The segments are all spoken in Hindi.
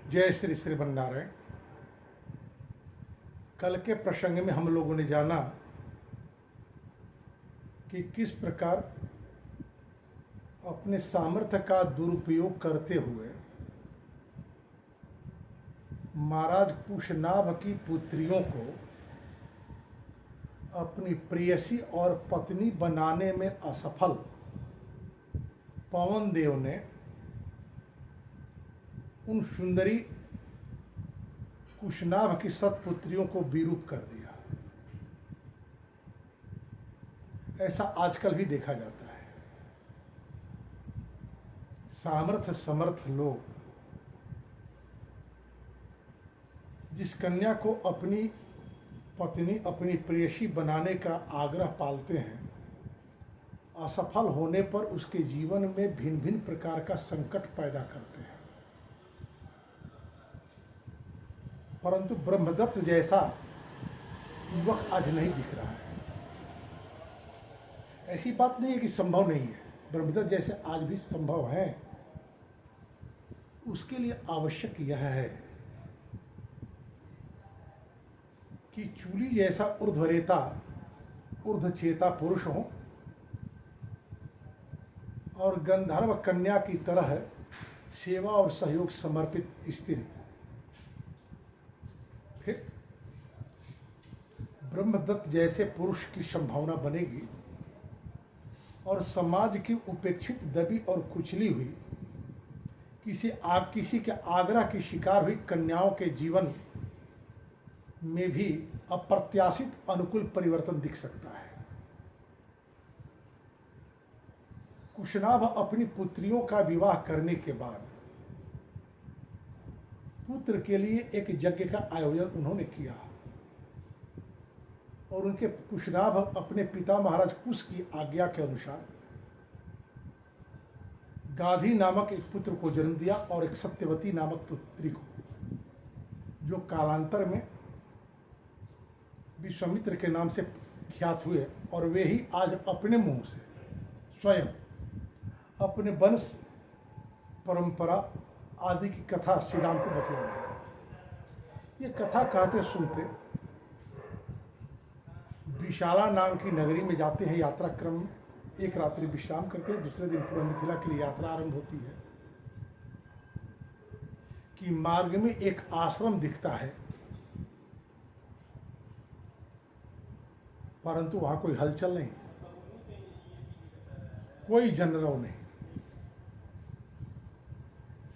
जय श्री श्रीमन्नारायण। कल के प्रसंग में हम लोगों ने जाना कि किस प्रकार अपने सामर्थ्य का दुरुपयोग करते हुए महाराज कुशनाभ की पुत्रियों को अपनी प्रेयसी और पत्नी बनाने में असफल पवन देव ने उन सुंदरी कुशनाभ की सतपुत्रियों को विरूप कर दिया। ऐसा आजकल भी देखा जाता है। सामर्थ्य समर्थ लोग जिस कन्या को अपनी पत्नी अपनी प्रेयसी बनाने का आग्रह पालते हैं, असफल होने पर उसके जीवन में भिन्न भिन्न प्रकार का संकट पैदा करते हैं। परंतु ब्रह्मदत्त जैसा युवक आज नहीं दिख रहा है। ऐसी बात नहीं है कि संभव नहीं है, ब्रह्मदत्त जैसे आज भी संभव है। उसके लिए आवश्यक यह है कि चूली जैसा ऊर्ध्वरेता ऊर्ध्वचेता पुरुष हो और गंधर्व कन्या की तरह सेवा और सहयोग समर्पित स्त्री। फिर ब्रह्मदत्त जैसे पुरुष की संभावना बनेगी और समाज की उपेक्षित, दबी और कुचली हुई, किसी के आग्रह की शिकार हुई कन्याओं के जीवन में भी अप्रत्याशित अनुकूल परिवर्तन दिख सकता है। कुशनाभ अपनी पुत्रियों का विवाह करने के बाद पुत्र के लिए एक यज्ञ का आयोजन उन्होंने किया और उनके कुशनाभ अपने पिता महाराज कुश की आज्ञा के अनुसार गाधी नामक एक पुत्र को जन्म दिया और एक सत्यवती नामक पुत्री को, जो कालांतर में विश्वामित्र के नाम से ख्यात हुए। और वे ही आज अपने मुंह से स्वयं अपने वंश परंपरा आदि की कथा श्री राम को बतला रहे हैं। ये कथा कहते सुनते विशाला नाम की नगरी में जाते हैं। यात्रा क्रम में एक रात्रि विश्राम करते हैं, दूसरे दिन पूर्व मिथिला के लिए यात्रा आरंभ होती है कि मार्ग में एक आश्रम दिखता है, परंतु वहां कोई हलचल नहीं, कोई जनरव नहीं।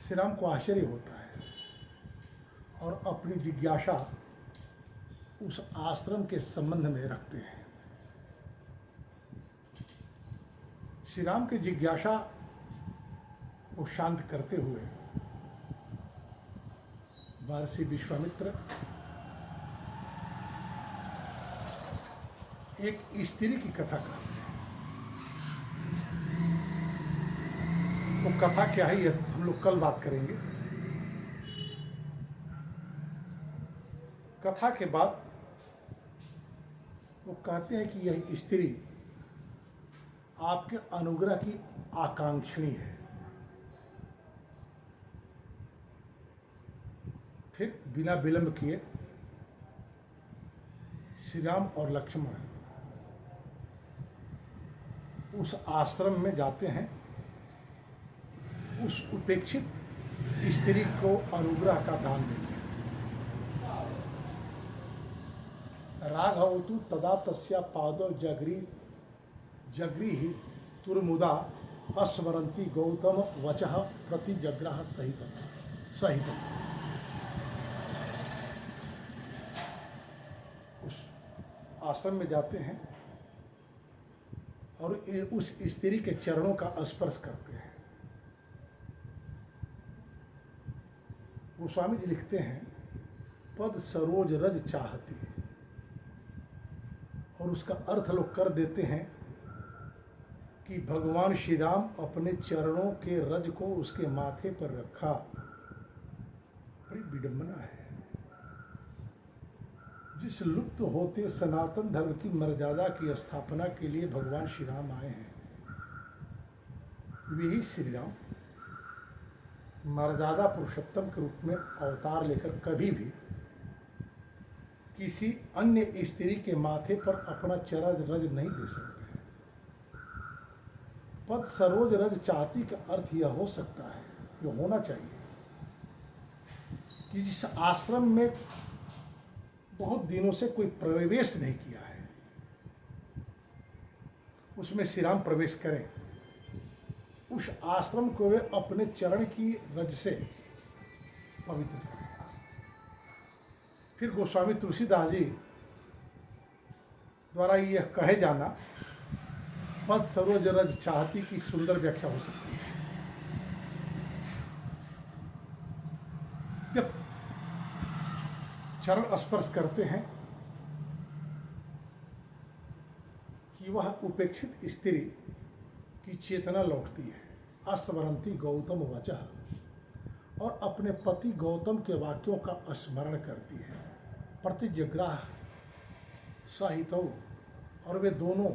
श्री राम को आश्चर्य होता है और अपनी जिज्ञासा उस आश्रम के संबंध में रखते हैं। श्री राम की जिज्ञासा को शांत करते हुए महर्षि विश्वामित्र एक स्त्री की कथा करते हैं। वो कथा क्या है, ये हम लोग कल बात करेंगे। कथा के बाद वो कहते हैं कि यह स्त्री आपके अनुग्रह की आकांक्षी है। फिर बिना विलंब किए श्री राम और लक्ष्मण उस आश्रम में जाते हैं। उस उपेक्षित स्त्री को अनुग्रह का दान देते हैं। राघव तु तदा तस्या पादौ जगृहि तुरमुदा अस्मरंती गौतम वचः प्रति जग्राह सहित। उस आश्रम में जाते हैं और उस स्त्री के चरणों का स्पर्श करते हैं। गोस्वामी जी लिखते हैं, पद सरोज रज चाहती, और उसका अर्थ लोग कर देते हैं कि भगवान श्री राम अपने चरणों के रज को उसके माथे पर रखा। बड़ी विडंबना है। जिस लुप्त होते सनातन धर्म की मर्यादा की स्थापना के लिए भगवान श्री राम आए हैं, वे ही श्री राम मर्यादा पुरुषोत्तम के रूप में अवतार लेकर कभी भी किसी अन्य स्त्री के माथे पर अपना चरण रज नहीं दे सकते। पद सरोज रज चाहती का अर्थ यह हो सकता है, यह होना चाहिए कि जिस आश्रम में बहुत दिनों से कोई प्रवेश नहीं किया है, उसमें श्री राम प्रवेश करें, उस आश्रम को वे अपने चरण की रज से पवित्र करें। फिर गोस्वामी तुलसीदास जी द्वारा यह कहे जाना पद सरोज रज चाहती की सुंदर व्याख्या हो सकती है। जब चरण स्पर्श करते हैं कि वह उपेक्षित स्त्री की चेतना लौटती है। अस्मरंती गौतम वचः, और अपने पति गौतम के वाक्यों का स्मरण करती है। प्रतिजग्राह साहितो, और वे दोनों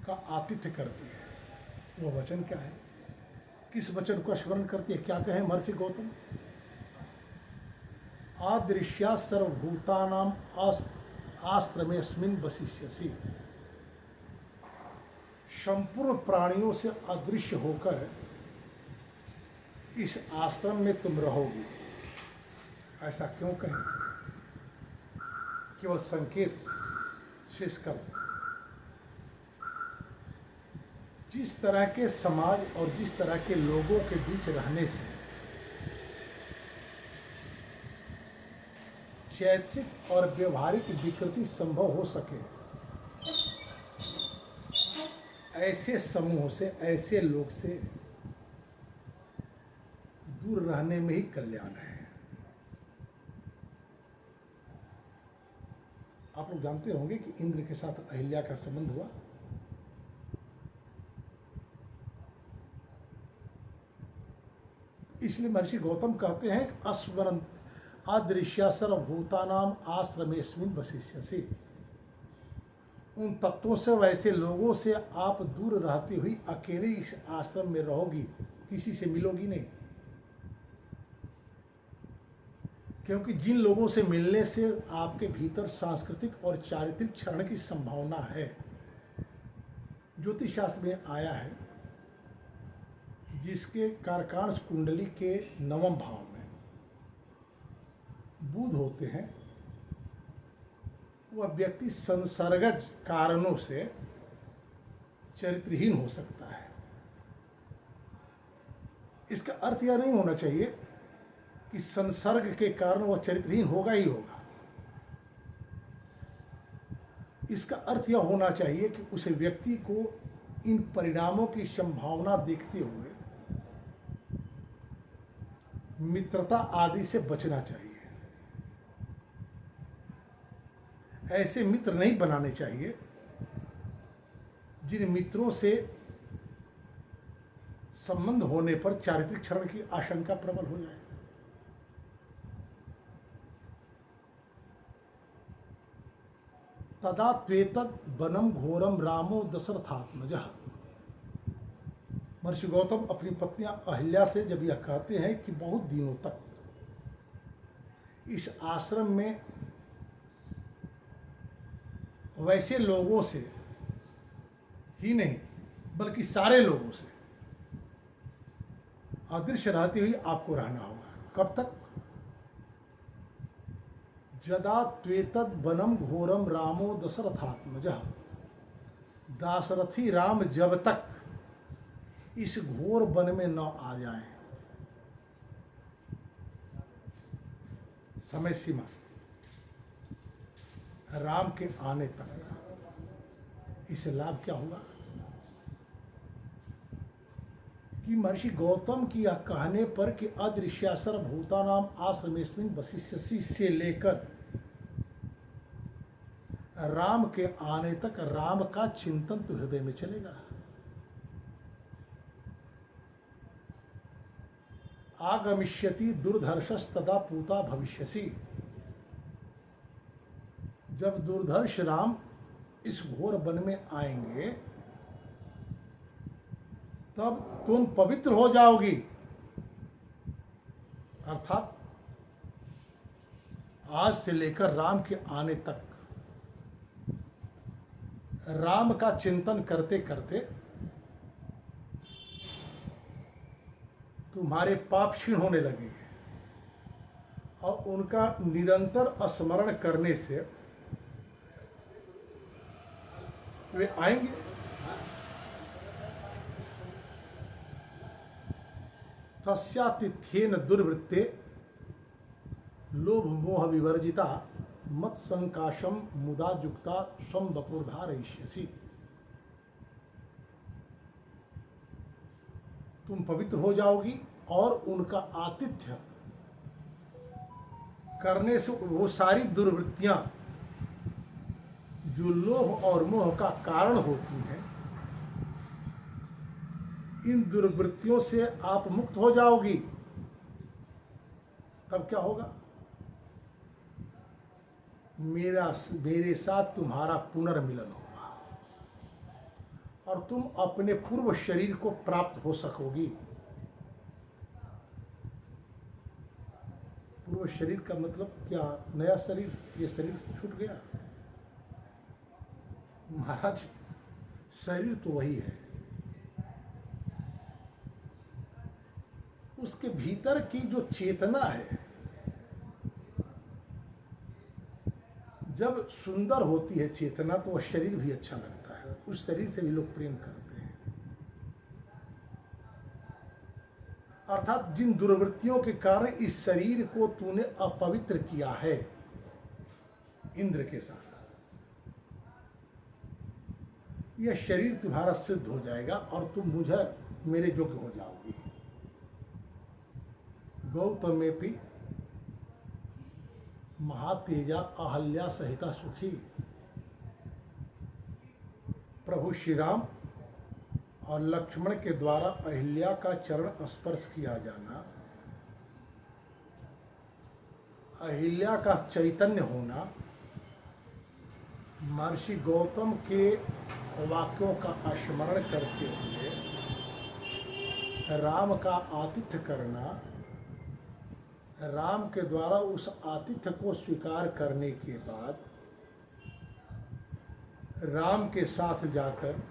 का आतिथ्य करती है। वह वचन क्या है, किस वचन का स्मरण करती है, क्या कहे महर्षि गौतम? आदृश्या सर्वभूतानां आश्रमेस्मिन् वसिष्यसि, संपूर्ण प्राणियों से अदृश्य होकर इस आश्रम में तुम रहोगी। ऐसा क्यों कहें? केवल संकेत शेष कर। जिस तरह के समाज और जिस तरह के लोगों के बीच रहने से चैतसिक और व्यवहारिक विकृति संभव हो सके, ऐसे समूह से, ऐसे लोग से दूर रहने में ही कल्याण है। आप लोग जानते होंगे कि इंद्र के साथ अहिल्या का संबंध हुआ। इसलिए महर्षि गौतम कहते हैं अस्मरन् अदृश्य सर्वभूतानां आश्रमेस्मिन् वसिष्यसि, उन तत्वों से, वैसे लोगों से आप दूर रहती हुई अकेले इस आश्रम में रहोगी, किसी से मिलोगी नहीं। क्योंकि जिन लोगों से मिलने से आपके भीतर सांस्कृतिक और चारित्रिक क्षरण की संभावना है, ज्योतिष शास्त्र में आया है, जिसके कारकांश कुंडली के नवम भाव में बुध होते हैं, वह व्यक्ति संसर्गज कारणों से चरित्रहीन हो सकता है। इसका अर्थ यह नहीं होना चाहिए कि संसर्ग के कारण वह चरित्रहीन होगा ही होगा। इसका अर्थ यह होना चाहिए कि उस व्यक्ति को इन परिणामों की संभावना देखते हुए मित्रता आदि से बचना चाहिए। ऐसे मित्र नहीं बनाने चाहिए जिन मित्रों से संबंध होने पर चारित्रिक क्षरण की आशंका प्रबल हो जाए। तदा त्वेतद् वनं घोरम रामो दशरथात्मजः। महर्षि गौतम अपनी पत्नी अहिल्या से जब यह कहते हैं कि बहुत दिनों तक इस आश्रम में वैसे लोगों से ही नहीं बल्कि सारे लोगों से अदृश्य रहती हुई आपको रहना होगा। कब तक? यदा त्वेतद् वनं घोरम रामो दशरथात्मजः, दाशरथी राम जब तक इस घोर वन में न आ जाएं। समय सीमा राम के आने तक। इससे लाभ क्या होगा कि महर्षि गौतम की यह कहने पर कि अदृश्य सर्वभूतानां आश्रमेस्मिन् वसिष्यसि से लेकर राम के आने तक राम का चिंतन तो हृदय में चलेगा। आगमिष्यति दुर्धर्षस्तदा पूता भविष्यसि। जब दुर्धर्ष राम इस घोर वन में आएंगे तब तुम पवित्र हो जाओगी। अर्थात आज से लेकर राम के आने तक राम का चिंतन करते करते तुम्हारे पाप क्षीण होने लगेंगे और उनका निरंतर स्मरण करने से वे आएंगे। तस्यातिथ्येन दुर्वृत्ते लोभ मोह विवर्जिता मत संकाशम मुदा जुक्ता स्वम वपुर्धारयिष्यसि। तुम पवित्र हो जाओगी और उनका आतिथ्य करने से वो सारी दुर्वृत्तियां जो लोभ और मोह का कारण होती हैं, इन दुर्वृत्तियों से आप मुक्त हो जाओगी। तब क्या होगा? मेरे साथ तुम्हारा पुनर्मिलन होगा और तुम अपने पूर्व शरीर को प्राप्त हो सकोगी। पूर्व शरीर का मतलब क्या? नया शरीर। ये शरीर छूट गया महाराज, शरीर तो वही है, उसके भीतर की जो चेतना है जब सुंदर होती है चेतना तो वह शरीर भी अच्छा लगता है, उस शरीर से भी लोग प्रेम करते हैं। अर्थात जिन दुर्वृत्तियों के कारण इस शरीर को तूने अपवित्र किया है इंद्र के साथ, यह शरीर तुम्हारा सिद्ध हो जाएगा और तुम मुझे मेरे योग्य हो जाओगी। गौतमेपि महातेजा अहल्या सहिता सुखी। प्रभु श्री राम और लक्ष्मण के द्वारा अहिल्या का चरण स्पर्श किया जाना, अहिल्या का चैतन्य होना, महर्षि गौतम के वाक्यों का स्मरण करते हुए राम का आतिथ्य करना, राम के द्वारा उस आतिथ्य को स्वीकार करने के बाद राम के साथ जाकर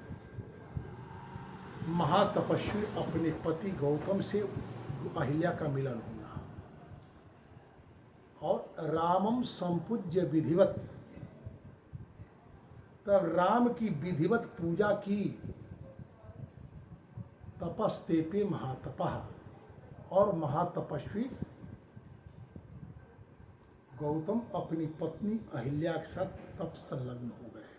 महातपस्वी अपने पति गौतम से अहिल्या का मिलन होना और रामम संपूज्य विधिवत, तब राम की विधिवत पूजा की। तपस्तेपे महातपः, और महातपस्वी गौतम अपनी पत्नी अहिल्या के साथ तप संलग्न हो गए।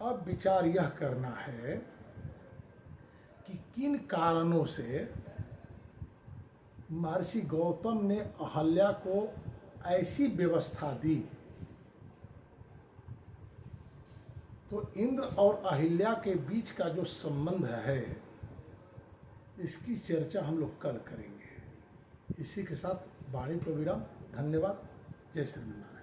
अब विचार यह करना है कि किन कारणों से महर्षि गौतम ने अहिल्या को ऐसी व्यवस्था दी। तो इंद्र और अहिल्या के बीच का जो संबंध है, इसकी चर्चा हम लोग कल करेंगे। इसी के साथ वाणी पर विराम। धन्यवाद। जय श्री राम।